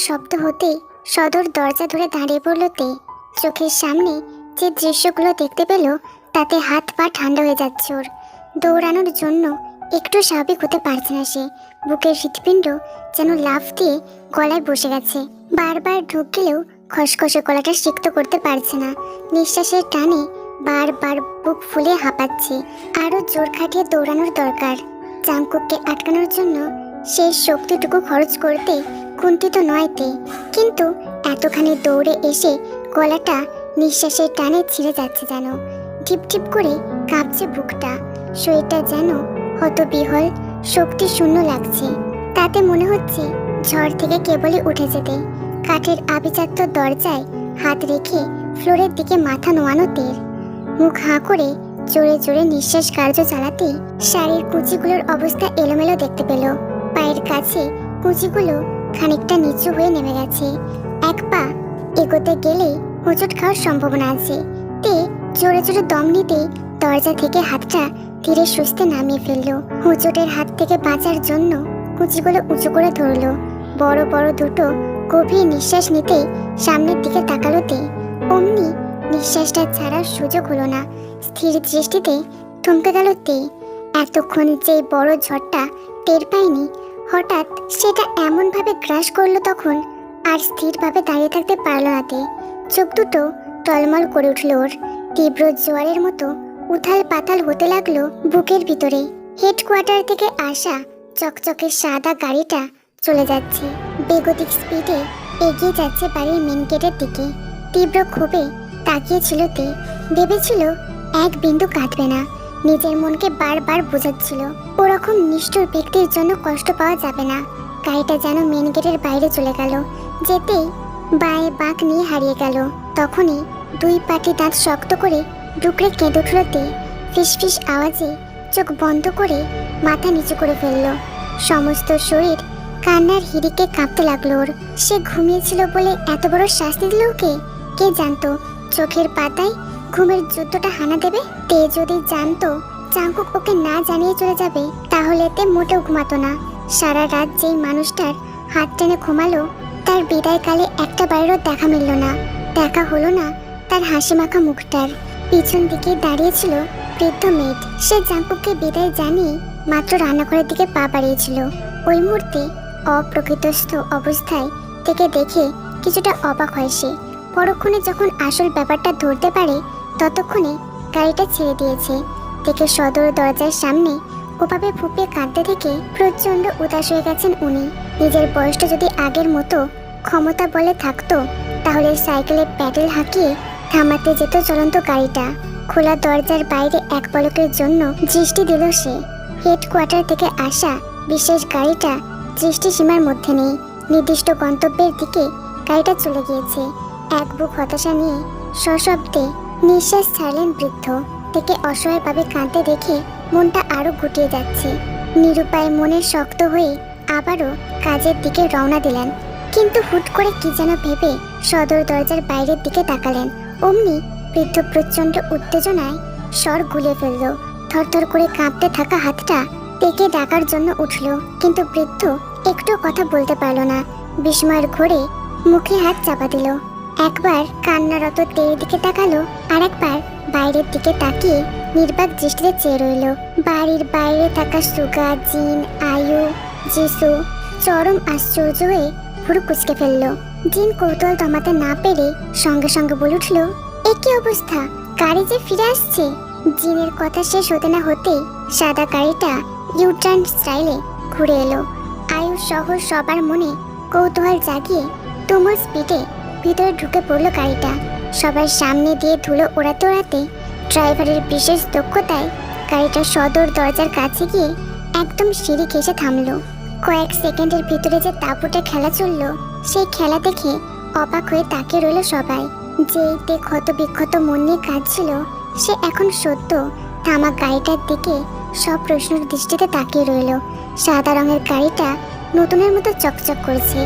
শব্দ হতেই সদর দরজা ধরে দাঁড়িয়ে পড়ল তে। চোখের সামনে যে দৃশ্যগুলো দেখতে পেল তাতে হাত পা ঠান্ডা হয়ে যাচ্ছে ওর। দৌড়ানোর জন্য একটু স্বাভাবিক হতে পারছে না সে। বুকের হৃৎপিণ্ড যেন লাফ দিয়ে গলায় বসে গেছে। বারবার ঢোক গেলেও খসখসে গলাটা সিক্ত করতে পারছে না। নিঃশ্বাসের টানে বারবার বুক ফুলে হাঁপাচ্ছে। আরও জোর খাটিয়ে দৌড়ানোর দরকার। জাংকুককে আটকানোর জন্য সেই শক্তিটুকু খরচ করতে কুণ্ঠিত নয় তে, কিন্তু এতখানি দৌড়ে এসে গলাটা নিঃশ্বাসের টানে ছিঁড়ে যাচ্ছে যেন। টিপ টিপ করে কাঁপছে বুকটা। শরীরটা যেন হতবিহ্বল, শক্তি শূন্য লাগছে। তাতে মনে হচ্ছে ঝড় থেকে কেবলই উঠে যেতে। কাঠের আভিজাত্য দরজায় হাত রেখে ফ্লোরের দিকে মাথা নোয়ানো তের। মুখ হাঁ করে জোরে জোরে নিঃশ্বাস কার্য চালাতেই শাড়ির কুচিগুলোর অবস্থা এলোমেলো দেখতে পেল। পায়ের কাছে কুচিগুলো খানিকটা নিচু হয়ে নেমে গেছে। এক পা এগোতে গেলেই হোঁচট খাওয়ার সম্ভাবনা আছে। তে জোরে জোরে দম নিতেই দরজা থেকে হাতটা ধীরে সুস্থে নামিয়ে ফেললো। হোঁচটের হাত থেকে বাঁচার জন্য কুচিগুলো উঁচু করে ধরলো। বড় বড় দুটো গভীর নিঃশ্বাস নিতেই সামনের দিকে তাকালো তে। অমনি নিঃশ্বাসটা ছাড়ার সুযোগ হলো না। স্থির দৃষ্টিতে থমকে গেল তে। এতক্ষণ যে বড় ঝড়টা টের পায়নি, হঠাৎ সেটা এমনভাবে গ্রাস করলো তখন আর স্থিরভাবে দাঁড়িয়ে থাকতে পারল না তে। চোখ দুটো টলমল করে উঠল ওর। তীব্র জোয়ারের মতো উথাল পাতাল হতে লাগলো বুকের ভিতরে। হেডকোয়ার্টার থেকে আসা চকচকে সাদা গাড়িটা চলে যাচ্ছে বেগতিক স্পিডে, এগিয়ে যাচ্ছে বাড়ির মেন গেটের দিকে। তীব্র ক্ষোভে তাকিয়েছিল তে। ভেবেছিল এক বিন্দু কাঁদবে না। নিজের মনকে বারবার বোঝাচ্ছিল ওরকম নিষ্ঠুর ব্যক্তির জন্য কষ্ট পাওয়া যাবে না। গাড়িটা যেন মেন গেটের বাইরে চলে গেল। যেতেই বাঁয়ে বাঁক নিয়ে হারিয়ে গেল। তখনই দুই পাটি দাঁত শক্ত করে ডুকরে কেঁদে উঠল তে। ফিসফিস আওয়াজে চোখ বন্ধ করে মাথা নিচু করে ফেলল। সমস্ত শরীর কান্নার হিড়িকে কাঁপতে লাগলো ওর। সে ঘুমিয়েছিল বলে এত বড় শাস্তি দিল ওকে। কে জানতো চোখের পাতায় ঘুমের যুদ্ধটা হানা দেবে। তে যদি জানতো জাংকুক ওকে না জানিয়ে চলে যাবে তাহলে তে মোটেও ঘুমাতো না। সারা রাত যেই মানুষটার হাত টেনে ঘুমালো তার বিদায়কালে একটা বারেরও দেখা মিলল না। দেখা হলো না তার হাসি মাখা মুখটার। পিছন দিকে দাঁড়িয়েছিল বৃদ্ধ মেয়েট। সে জাংকুককে বিদায় জানিয়ে মাত্র রান্নাঘরের দিকে পা বাড়িয়েছিল। ওই মুহূর্তে অপ্রকৃতস্থ অবস্থায় থেকে দেখে কিছুটা অবাক হয় সে। পরক্ষণে যখন আসল ব্যাপারটা ধরতে পারে ততক্ষণে গাড়িটা ছেড়ে দিয়েছে। দেখে সদর দরজার সামনে ওভাবে ফুপিয়ে কাঁদতে থেকে প্রচণ্ড উদাস হয়ে গেছেন উনি। নিজের বয়সটা যদি আগের মতো ক্ষমতা বলে থাকতো তাহলে সাইকেলে প্যাডেল হাঁকিয়ে থামাতে যেত চলন্ত গাড়িটা। খোলা দরজার বাইরে এক পলকের জন্য দৃষ্টি দিল সে। হেডকোয়ার্টার থেকে আসা বিশেষ গাড়িটা দৃষ্টিসীমার মধ্যে নেই। নির্দিষ্ট গন্তব্যের দিকে গাড়িটা চলে গিয়েছে। এক বুক হতাশা নিয়ে সশব্দে নিঃশ্বাস ছাড়লেন বৃদ্ধ। থেকে অসহায়ভাবে কাঁদতে দেখে মনটা আরো গুটিয়ে যাচ্ছে। নিরুপায় মনে শক্ত হয়ে আবারও কাজের দিকে রওনা দিলেন। কিন্তু হুট করে কি যেন ভেবে সদর দরজার বাইরের দিকে তাকালেন। অমনি বৃদ্ধ প্রচণ্ড উত্তেজনায় স্বর গুলিয়ে ফেলল। থরথর করে কাঁপতে থাকা হাতটা তেকে ডাকার জন্য উঠল, কিন্তু বৃদ্ধ একটু কথা বলতে পারল না। বিস্ময়ের ঘোরে মুখে হাত চাপা দিল। একবার কান্নারত তের দিকে তাকালো, আর একবার বাইরের দিকে তাকিয়ে নির্বাক দৃষ্টিতে চেয়ে রইল। বাড়ির বাইরে থাকা সুগা, জিন, আয়ু, যিশু চরম আশ্চর্য হয়ে ভুরু কুচকে ফেলল। জিন কৌতূহল থামাতে না পেরে সঙ্গে সঙ্গে বলে উঠল, এ কি অবস্থা, গাড়ি যে ফিরে আসছে। জিনের কথা শেষ হতে না হতেই সাদা গাড়িটা ইউটার্ন স্টাইলে ঘুরে এলো। আয়ু সহ সবার মনে কৌতূহল জাগিয়ে তুমুল স্পিডে ভিতরে ঢুকে পড়লো গাড়িটা। সবার সামনে দিয়ে ধুলো ওড়াতে ওড়াতে ড্রাইভারের বিশেষ দক্ষতায় গাড়িটা সদর দরজার কাছে গিয়ে একদম সিঁড়ি ঘেঁষে থামলো। কয়েক সেকেন্ডের ভিতরে যে তাঁবুটা খেলা চললো সেই খেলা দেখে অবাক হয়ে তাকিয়ে রইল সবাই। যেইতে ক্ষত বিক্ষত মন নিয়ে কাঁদছিল সে এখন সদ্য থামা গাড়িটার দিকে সব প্রশ্নের দৃষ্টিতে তাকিয়ে রইল। সাদা রঙের গাড়িটা নতুনের মতো চকচক করছে,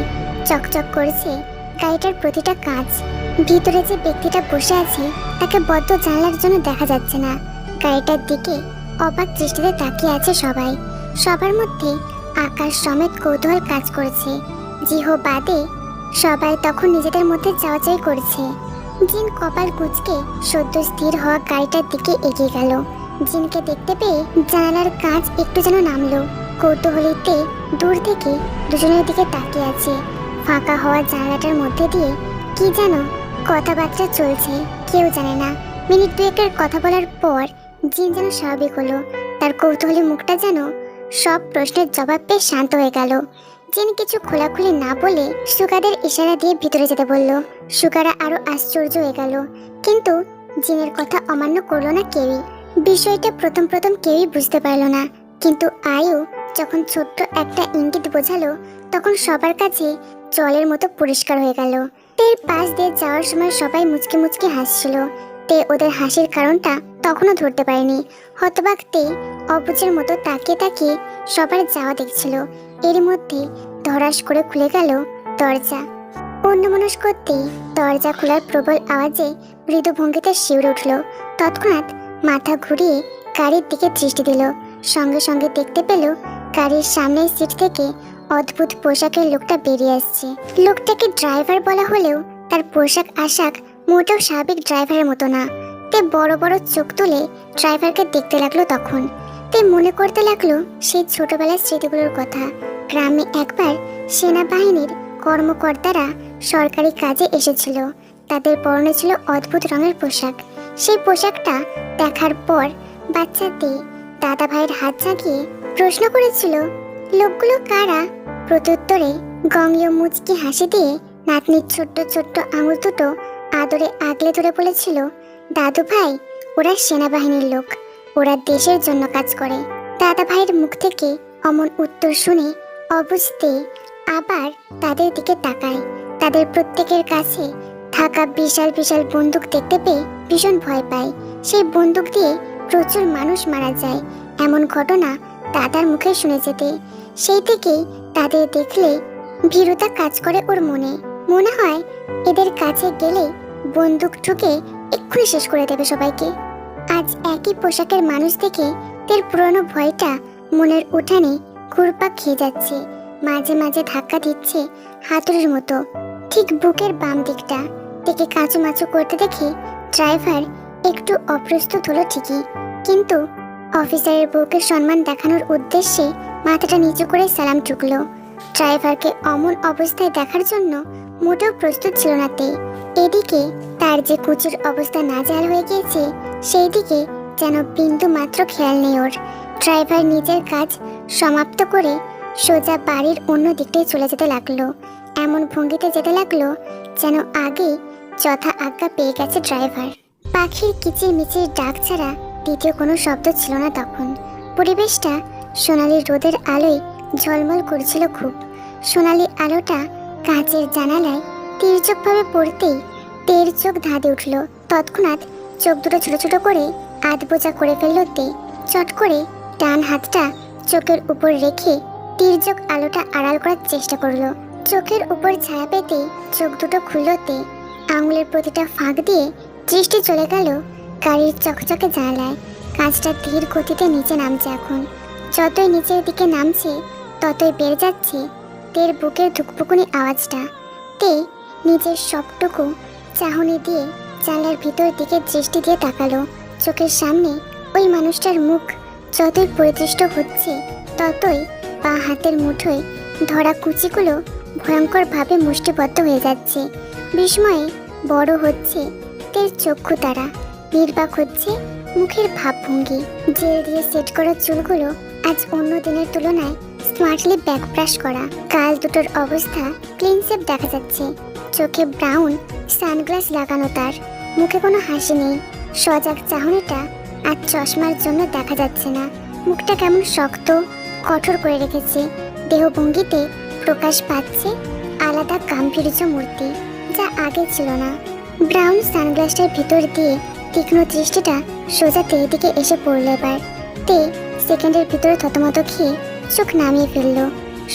চকচক করছে গাড়িটার প্রতিটা কাঁচ। ভিতরে যে ব্যক্তিটা বসে আছে তাকে বদ্ধ জানলার জন্য দেখা যাচ্ছে না। গাড়িটার দিকে অবাক দৃষ্টিতে তাকিয়ে আছে সবাই। সবার মধ্যে আকাশ সমেত কৌতূহল কাজ করছে। জিহো বাদে সবাই তখন নিজেদের মধ্যে চাওয়াচাই করছে। জিন কপাল কুঁচকে সদ্য স্থির হওয়া গাড়িটার দিকে এগিয়ে গেল। জিনকে দেখতে পেয়ে জানালার কাঁচ একটু যেন নামলো। কৌতূহলীতে দূর থেকে দুজনের দিকে তাকিয়ে আছে। ফাঁকা হওয়া জানালাটার মধ্যে দিয়ে কি যেন কথাবার্তা চলছে, কেউ জানে না। মিনিট দুয়েকের কথা বলার পর জিন যেন স্বাভাবিক হলো। তার কৌতূহলী মুখটা যেন সব প্রশ্নের জবাব পেয়ে শান্ত হয়ে গেল। জিন কিছু খোলাখুলি না বলে সুগাদের ইশারা দিয়ে ভিতরে যেতে বলল। সুগারা আরো আশ্চর্য হয়ে গেল, কিন্তু জিনের কথা অমান্য করলো না কেউই। বিষয়টা প্রথম প্রথম কেউই বুঝতে পারল না, কিন্তু আয়ু যখন ছোট্ট একটা ইঙ্গিত বোঝালো তখন সবার কাছে জলের মতো পরিষ্কার হয়ে গেল। তের পাশ দিয়ে যাওয়ার সময় সবাই মুচকি মুচকি হাসছিল। তে ওদের হাসির কারণটা তখনও ধরতে পারেনি। হতবাক তে অবুঝের মতো তাকিয়ে তাকিয়ে সবার যাওয়া দেখছিল। এর মধ্যে ধরাস করে খুলে গেল দরজা। অন্যমনস্কতেই দরজা খোলার প্রবল আওয়াজে মৃদু ভঙ্গিতে শিউরে উঠল। তৎক্ষণাৎ মাথা ঘুরিয়ে গাড়ির দিকে দৃষ্টি দিল। সঙ্গে সঙ্গে দেখতে পেল গাড়ির সামনের সিট থেকে অদ্ভুত পোশাকের লোকটা বেরিয়ে আসছে। লোকটাকে ড্রাইভার বলা হলেও তার পোশাক আশাক মোটেও স্বাভাবিক ড্রাইভারের মতো না। তে বড় বড় চোখ তুলে ড্রাইভারকে দেখতে লাগলো। তখন তে মনে করতে লাগলো সেই ছোটবেলার স্মৃতিগুলোর কথা। গ্রামে একবার সেনাবাহিনীর কর্মকর্তারা সরকারি কাজে এসেছিল। তাদের পরনে ছিল অদ্ভুত রঙের পোশাক। সেই পোশাকটা দেখার পর বাচ্চাতে দাদা ভাইয়ের হাত জাগিয়ে প্রশ্ন করেছিল, লোকগুলো কারা? প্রত্যুত্তরে গঙ্গীয় মুচকি হাসি দিয়ে নাতনির ছোট্ট ছোট্ট আঙুল দুটো আদরে আগলে ধরে বলেছিল, দাদু ভাই, ওরা সেনাবাহিনীর লোক, ওরা দেশের জন্য কাজ করে। দাদা ভাইয়ের মুখ থেকে অমন উত্তর শুনে অবুঝতে আবার তাদের দিকে তাকায়। তাদের প্রত্যেকের কাছে থাকা বিশাল বিশাল বন্দুক দেখতে পেয়ে ভীষণ ভয় পায়। সেই বন্দুক দিয়ে প্রচুর মানুষ মারা যায়, এমন ঘটনা দাদার মুখে শুনে যেতে। সেই থেকেই তাদের দেখলে ভীরুতা কাজ করে ওর মনে। মনে হয় এদের কাছে গেলে বন্দুক ঠুকে এক্ষুনি শেষ করে দেবে সবাইকে। আজ একই পোশাকের মানুষ দেখে তার পুরনো ভয়টা মনের উঠানে ঘুরপাক খেয়ে যাচ্ছে। মাঝে মাঝে ধাক্কা দিচ্ছে হাতুড়ির মতো ঠিক বুকের বাম দিকটা। থেকে কাঁচুমাচু করতে দেখে ড্রাইভার একটু অপ্রস্তুত হলো ঠিকই, কিন্তু অফিসারের বউকে সম্মান দেখানোর উদ্দেশ্যে মাথাটা নিচু করে সালাম ঠুকলো। ড্রাইভারকে অমন অবস্থায় দেখার জন্য মোটেও প্রস্তুত ছিল না তে। এদিকে তার যে কুচির অবস্থা নাজেহাল হয়ে গিয়েছে, সেই দিকে যেন বিন্দু মাত্র খেয়াল নেই ওর। ড্রাইভার নিজের কাজ সমাপ্ত করে সোজা বাড়ির অন্য দিকটায় চলে যেতে লাগলো। এমন ভঙ্গিতে যেতে লাগলো যেন আগে যথা আজ্ঞা পেয়ে গেছে ড্রাইভার। পাখির কিচির মিচির ডাক ছাড়া দ্বিতীয় কোনো শব্দ ছিল না তখন। পরিবেশটা সোনালি রোদের আলোয় ঝলমল করছিল খুব। সোনালি আলোটা কাঁচের জানালায় তির্যকভাবে পড়তেই তের চোখ ধাঁধে উঠল। তৎক্ষণাৎ চোখ দুটো ছোট ছোট করে আধবোজা করে ফেলল তে। চট করে ডান হাতটা চোখের উপর রেখে তির্যক আলোটা আড়াল করার চেষ্টা করলো। চোখের উপর ছায়া পেতে চোখ দুটো খুলল তে। আঙুলের প্রতিটা ফাঁক দিয়ে দৃষ্টি চলে গেল গাড়ির চকচকে জানালায়। কাঁচটা ধীর গতিতে নিচে নামছে এখন। যতই নিচের দিকে নামছে ততই বেড়ে যাচ্ছে তের বুকের ধুকপুকুনি আওয়াজটা। তে নিজের সবটুকু চাহনি দিয়ে জানলার ভিতর দিকে দৃষ্টি দিয়ে তাকালো। চোখের সামনে ওই মানুষটার মুখ যতই পরিদৃষ্ট হচ্ছে ততই বা হাতের মুঠোয় ধরা কুচিগুলো ভয়ঙ্করভাবে মুষ্টিবদ্ধ হয়ে যাচ্ছে। বিস্ময়ে বড় হচ্ছে তের চক্ষু তারা, নির্বাক হচ্ছে মুখের ভাবভঙ্গি। জেল দিয়ে সেট করা চুলগুলো আজ অন্য দিনের তুলনায় স্মার্টলি ব্যাকব্রাশ করা। গাল দুটোর অবস্থা ক্লিন শেপ দেখা যাচ্ছে। চোখে ব্রাউন সানগ্লাস লাগানো তার। মুখে কোনো হাসি নেই। সজাগ চাহনিটা আর চশমার জন্য দেখা যাচ্ছে না। মুখটা কেমন শক্ত কঠোর করে রেখেছে। দেহভঙ্গিতে প্রকাশ পাচ্ছে আলাদা গাম্ভীর্য মূর্তি, যা আগে ছিল না। ব্রাউন সানগ্লাসটার ভিতর দিয়ে তীক্ষ্ণ দৃষ্টিটা সোজা তের দিকে এসে পড়ল। এবার তে সেকেন্ডের ভিতরে থতমত খেয়ে চোখ নামিয়ে ফেলল।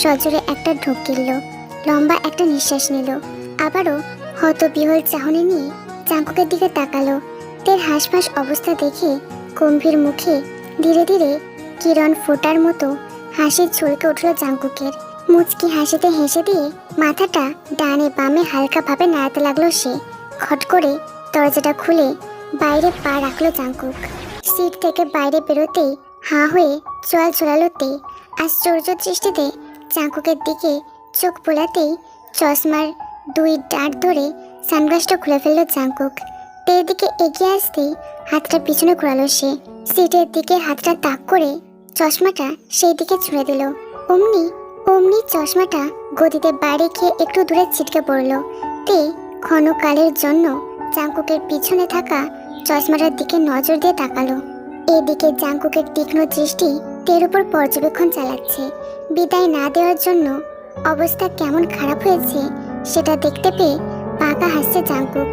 সজোরে একটা ঢোক গিলল, লম্বা একটা নিঃশ্বাস নিল। আবারও হতবিহ্বল চাহনি নিয়ে চাঙ্কুকের দিকে তাকালো। তের হাঁসফাঁস অবস্থা দেখে গম্ভীর মুখে ধীরে ধীরে কিরণ ফোটার মতো হাসি ছলকে উঠল চাঙ্কুকের। মুচকি হাসিতে হেসে দিয়ে মাথাটা ডানে বামে হালকাভাবে নাড়াতে লাগলো সে। খট করে দরজাটা খুলে বাইরে পা রাখলো জাঙ্কুক। সিট থেকে বাইরে বেরোতেই হাঁ হয়ে চোয়াল ছোড়ালো তে। আশ্চর্য দৃষ্টিতে জাঙ্কুকের দিকে চোখ বোলাতেই চশমার দুই ডাঁট ধরে সানগ্লাসটা খুলে ফেললো জাঙ্কুক। তের দিকে এগিয়ে আসতেই হাতটা পিছনে ঘোরালো সে। সিটের দিকে হাতটা তাক করে চশমাটা সেই দিকে ছুঁড়ে দিল। অমনি অমনি চশমাটা গদিতে বাইরে খেয়ে একটু দূরে ছিটকে পড়ল। তে ক্ষণকালের জন্য জাঙ্কুকের পিছনে থাকা চশমাটার দিকে নজর দিয়ে তাকালো। এদিকে জাঙ্কুকের তীক্ষ্ণ দৃষ্টি তের উপর পর্যবেক্ষণ চালাচ্ছে। বিদায় না দেওয়ার জন্য অবস্থা কেমন খারাপ হয়েছে সেটা দেখতে পেয়ে পাকা হাসছে জাঙ্কুক।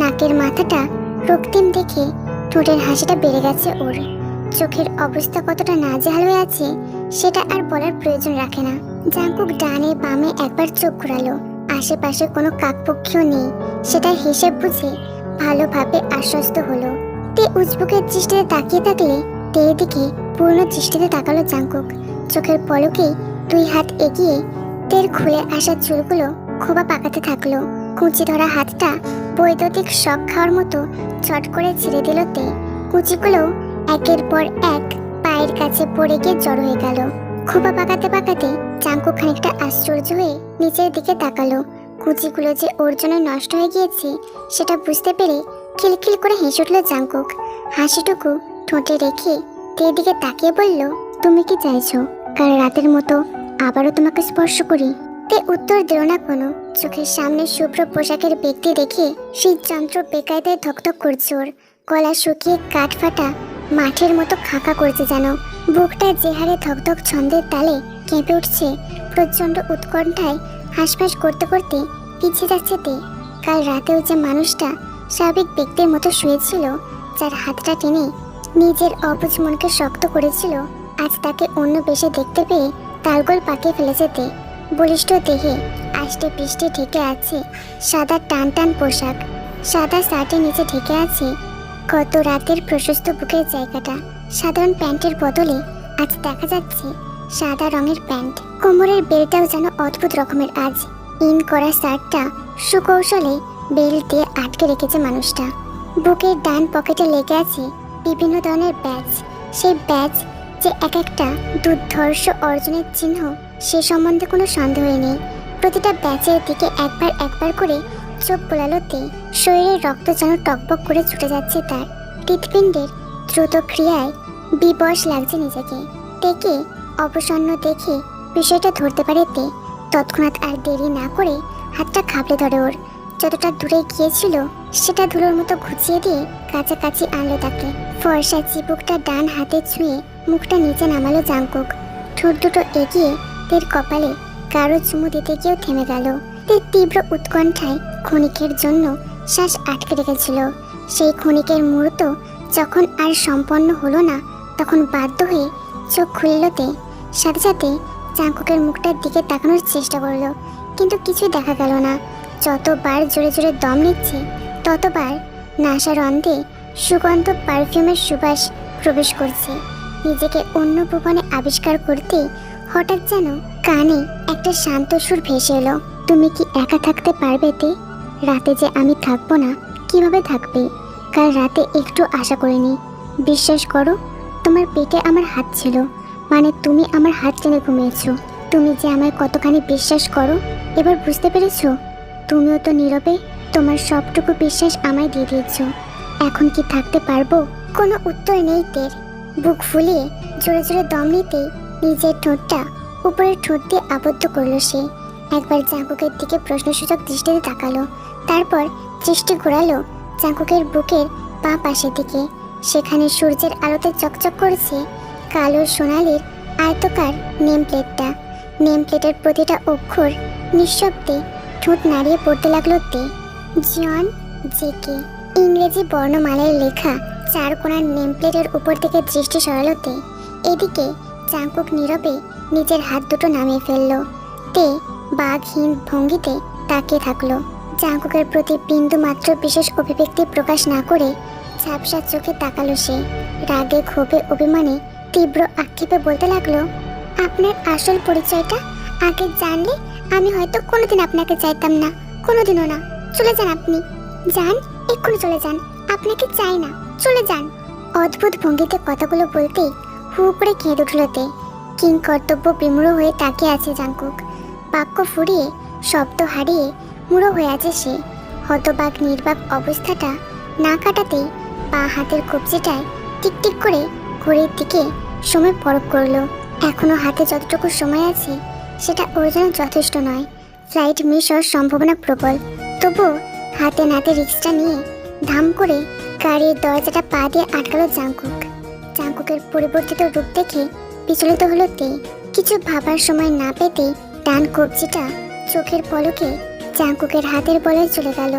নাকের মাথাটা রক্তিম দেখে ঠোঁটের হাসিটা বেড়ে গেছে ওর। চোখের অবস্থা কতটা নাজেহাল হয়ে আছে সেটা আর বলার প্রয়োজন রাখে না। জাঙ্কুক ডানে বামে একবার চোখ ঘোরালো। আশেপাশে কোনো কাকপক্ষীও নেই সেটার হিসেব বুঝে ভালোভাবে আশ্বস্ত হলো। তে উজবুকের দৃষ্টিতে তাকিয়ে থাকলে তের দিকে পূর্ণ দৃষ্টিতে তাকালো জাঙ্কুক। চোখের পলকেই দুই হাত এগিয়ে তের খুলে আসা চুলগুলো খোপা পাকাতে থাকলো। কুঁচি ধরা হাতটা বৈদ্যুতিক শক খাওয়ার মতো চট করে ছেড়ে দিল তে। কুচিগুলো একের পর এক পায়ের কাছে পড়ে গিয়ে জড়ো হয়ে গেল। খোপা পাকাতে পাকাতে জাঙ্কুক খানিকটা আশ্চর্য হয়ে নিচের দিকে তাকালো। কুচিগুলো যে ওর জন্য নষ্ট হয়ে গিয়েছে সেটা বুঝতে পেরে খিলখিল করে হেসে উঠল জাঙ্কুক। হাসিটুকু ঠোঁটে রেখে তের দিকে তাকিয়ে বলল, তুমি কি চাইছো কাল রাতের মতো আবারও তোমাকে স্পর্শ করি? তে উত্তর দিল না কোনো। চোখের সামনে শুভ্র পোশাকের ব্যক্তি দেখে হৃদযন্ত্র বেকায়দায় ধকধক করছে ওর। গলা শুকিয়ে কাঠ ফাটা মাঠের মতো খাকা করছে যেন। বুকটা যে হারে ধকধক ছন্দের তালে কেঁপে উঠছে, প্রচণ্ড উৎকণ্ঠায় হাঁসফাঁস করতে করতে পিছিয়ে যাচ্ছে তে। কাল রাতেও যে মানুষটা স্বাভাবিক ব্যক্তির মতো শুয়েছিল, যার হাতটা টেনে নিজের অবুঝ মনকে শক্ত করেছিল, আজ তাকে অন্য বেশে দেখতে পেয়ে তালগোল পাকিয়ে ফেলেছে তে। বলিষ্ঠ দেহে আষ্টে পৃষ্ঠে ঢেকে আছে সাদা টান টান পোশাক। সাদা শার্টের নিচে ঢেকে আছে গত রাতের প্রশস্ত বুকের জায়গাটা। সাধারণ প্যান্টের বদলে আজ দেখা যাচ্ছে সাদা রঙের প্যান্ট। কোমরের বেলটাও যেন অদ্ভুত রকমের আজ। ইন করা শার্টটা সুকৌশলে বেল্ট দিয়ে আটকে রেখেছে মানুষটা। বুকের ডান পকেটে লেগে আছে বিভিন্ন ধরনের ব্যাজ। সেই ব্যাজ যে এক একটা দুর্ধর্ষ অর্জনের চিহ্ন সে সম্বন্ধে কোনো সন্দেহই নেই। প্রতিটা ব্যাচের দিকে একবার একবার করে চোখ বোলালো তে। শরীরের রক্ত যেন টকবক করে ছুটে যাচ্ছে তার। হৃৎপিণ্ডের দ্রুত ক্রিয়ায় বিবশ লাগছে নিজেকে। তেকে অবসন্ন দেখে বিষয়টা ধরতে পারে তে। তৎক্ষণাৎ আর দেরি না করে হাতটা খাবলে ধরে ওর। যতটা দূরে গিয়েছিল সেটা ধুলোর মতো ঘুচিয়ে দিয়ে কাছাকাছি আনলো তাকে। ফর্সা চিবুকটা ডান হাতে ছুঁয়ে মুখটা নিচে নামালো জাঙ্কুক। ঠোঁট দুটো এগিয়ে তের কপালে কারো চুমু দিতে গিয়েও থেমে গেল। তের তীব্র উৎকণ্ঠায় ক্ষণিকের জন্য শ্বাস আটকে রেখেছিল। সেই ক্ষণিকের মুহূর্ত যখন আর সম্পন্ন হলো না, তখন বাধ্য হয়ে চোখ খুলল তে। সাথে সাথে জাঙ্কুকের মুখটার দিকে তাকানোর চেষ্টা করলো, কিন্তু কিছুই দেখা গেল না। যতবার জোরে জোরে দম নিচ্ছে ততবার নাসার অন্ধে সুগন্ধ পারফিউমের সুবাস প্রবেশ করছে। নিজেকে অন্য ভুবনে আবিষ্কার করতে হঠাৎ যেন কানে একটা শান্ত সুর ভেসে এলো। তুমি কি একা থাকতে পারবে তে? রাতে যে আমি থাকবো না, কিভাবে থাকবে? কাল রাতে একটু আশা করিনি। বিশ্বাস করো, তোমার পেটে আমার হাত ছিল, মানে তুমি আমার হাত টেনে ঘুমিয়েছো। তুমি যে আমায় কতখানি বিশ্বাস করো এবার বুঝতে পেরেছো? তুমিও তো নীরবে তোমার সবটুকু বিশ্বাস আমায় দিয়ে দিয়েছো। এখন কি থাকতে পারবো? কোনো উত্তর নেই তের। বুক ফুলিয়ে জোরে জোরে দম নিতেই নিজের ঠোঁটটা উপরের ঠোঁট দিয়ে আবদ্ধ করলো সে। একবার জাঙ্কুকের দিকে প্রশ্নসূচক দৃষ্টিতে তাকালো, তারপর দৃষ্টি ঘোরালো জাঙ্কুকের বুকের বাঁ পাশের দিকে। সেখানে সূর্যের আলোতে চকচক করছে কালো সোনালির আয়তকার নেম প্লেটটা। নেম প্লেটের প্রতিটা অক্ষর নিঃশব্দে ঠোঁট নাড়িয়ে পড়তে লাগলো তে। জন জেকে ইংরেজি বর্ণমালায় লেখা চার কোণার নেম প্লেটের উপর থেকে দৃষ্টি সরালো তে। এদিকে জাঙ্কুক নীরবে নিজের হাত দুটো নামিয়ে ফেললো। তে বাঘহীন ভঙ্গিতে তাকিয়ে থাকলো। জাঙ্কুকের প্রতি বিন্দু মাত্র বিশেষ অভিব্যক্তি প্রকাশ না করে ঝাপসা চোখে তাকালো সে। রাগে ক্ষোভে অভিমানে তীব্র আক্ষেপে বলতে লাগলো, আপনার আসল পরিচয়টা আগে জানলে আমি হয়তো কোনোদিন আপনাকে চাইতাম না, কোনোদিনও না। চলে যান আপনি, যান, এক্ষুনি চলে যান। আপনাকে চাই না, চলে যান। অদ্ভুত ভঙ্গিতে কথাগুলো বলতেই হু করে কেঁদে উঠল তে। কিং কর্তব্য বিমূঢ় হয়ে তাকিয়ে আছে জাংকুক। বাক্য ফুরিয়ে শব্দ হারিয়ে মুড়ো হয়ে আছে সে। হতবাক নির্বাক অবস্থাটা না কাটাতেই বাঁ হাতের কবজিটায় টিকটিক করে ঘড়ির দিকে সময় পরখ করলো। এখনো হাতে যতটুকু সময় আছে সেটা ওর জন্য যথেষ্ট নয়। ফ্লাইট মিস হওয়ার সম্ভাবনা প্রবল। তবুও হাতে নাতে রিক্সটা নিয়ে ধাম করে গাড়ির দরজাটা পা দিয়ে আটকালো জাংকুক। জাংকুকের পরিবর্তিত রূপ দেখে বিচলিত হলো তে। কিছু ভাবার সময় না পেতেই ডান কবজিটা চোখের পলকে জাংকুকের হাতের বলে চলে গেল।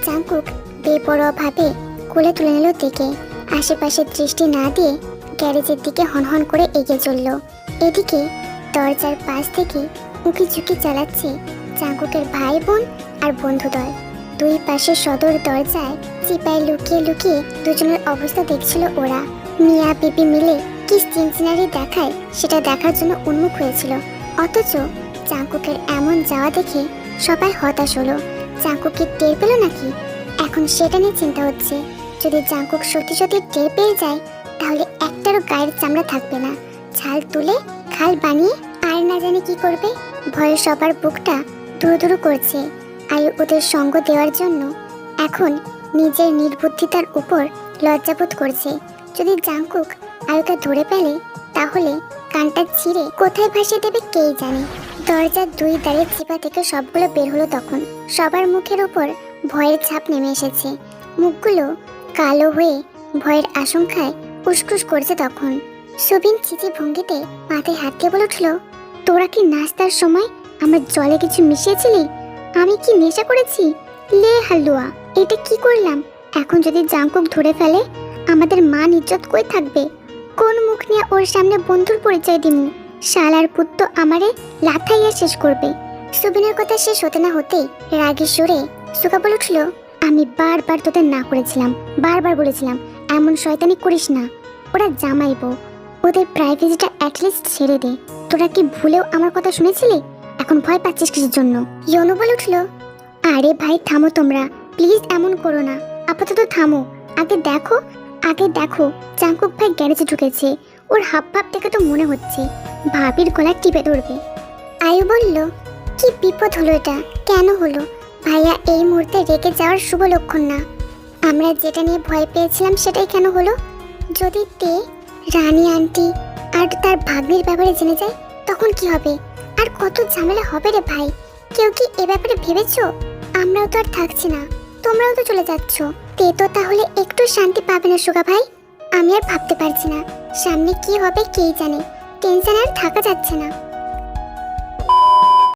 জাংকুক বেপরোয়াভাবে কোলে তুলে নিল তেকে। আশেপাশে দৃষ্টি না দিয়ে গ্যারেজের দিকে হনহন করে এগিয়ে চলল। এদিকে দরজার পাশ থেকে উঁকি ঝুঁকি চালাচ্ছে জাংকুকের ভাই বোন আর বন্ধুদল। দুই পাশে সদর দরজায় চিপায় লুকিয়ে লুকিয়ে দুজনের অবস্থা দেখছিল ওরা। মিয়া বিবি মিলে কি সিনসিনারি দেখায় সেটা দেখার জন্য উন্মুখ হয়েছিল। অথচ জাংকুকের এমন যাওয়া দেখে সবাই হতাশ হলো। জাংকুক কি টের পেল নাকি? এখন সেটা নিয়ে চিন্তা হচ্ছে। যদি জাংকুক সত্যি সত্যি টের পেয়ে যায় তাহলে একটারও গায়ের চামড়া থাকবে না। ছাল তুলে খাল বানিয়ে আর না জানি কি করবে। ভয়ে সবার বুকটা দুরু দুরু করছে। আয়ু ওদের সঙ্গ দেওয়ার জন্য এখন নিজের নির্বুদ্ধিতার উপর লজ্জাবোধ করছে। যদি জাংকুক আয়ুকে ধরে ফেলে তাহলে কানটা ছিঁড়ে কোথায় ভাসিয়ে দেবে কেই জানে। দরজার দুই দাঁড়িয়ে চিপা থেকে সবগুলো বের হলো। তখন সবার মুখের উপর ভয়ের ছাপ নেমে এসেছে। মুখগুলো কালো হয়ে ভয়ের আশঙ্কায় উসকুস করছে। তখন সুবিন চিচি ভঙ্গিতে মাথায় হাত দিয়ে বলে উঠল, তোরা কি নাস্তার সময় আমার জলে কিছু মিশিয়েছিলি? আমি কি নেশা করেছি? লে হালুয়া, এটা কি করলাম? এখন যদি জাংকুক ধরে ফেলে আমাদের মান ইজ্জত কই থাকবে? কোন মুখ নিয়ে ওর সামনে বন্ধুর পরিচয় দিমু? শালার পুত্র আমারে লাথাইয়া শেষ করবে। সুবিনের কথা শেষ হতে না হতেই রাগী সুরে সুকা বলে উঠল, আমি বারবার তোদের না করেছিলাম, বারবার বলেছিলাম এমন শয়তানি করিস না। ওরা জামাইব, ওদের প্রাইভেসিটা অ্যাটলিস্ট ছেড়ে দে। তোরা কি ভুলেও আমার কথা শুনেছিলি? এখন ভয় পাচ্ছিস কিসের জন্য? ইয়নো বলে উঠল, আরে ভাই থামো তোমরা, প্লিজ এমন করো না। আপাতত থামো। আগে দেখো জাংকুক ভাই গ্যারেজে ঢুকেছে। ওর হাব ভাব দেখে তো মনে হচ্ছে ভাবির গলা টিপে ধরবে। আয়ু বলল, কি বিপদ হলো এটা? কেন হলো? ভাইয়া এই মুহূর্তে রেগে যাওয়ার শুভ লক্ষণ না। আমরা যেটা নিয়ে ভয় পেয়েছিলাম সেটাই কেন হলো? যদি তে রানী আন্টি আর তার ভাগ্নির ব্যাপারে জেনে যায় তখন কি হবে? আর কত ঝামেলা হবে রে ভাই। কেউ কি এ ব্যাপারে ভেবেছো? আমরাও তো আর থাকছি না, তোমরাও তো চলে যাচ্ছ। তে তো তাহলে একটু শান্তি পাবে না সুগা ভাই। আমি আর ভাবতে পারছি না সামনে কি হবে, কেই জানে। টেনশন আর থাকা যাচ্ছে না।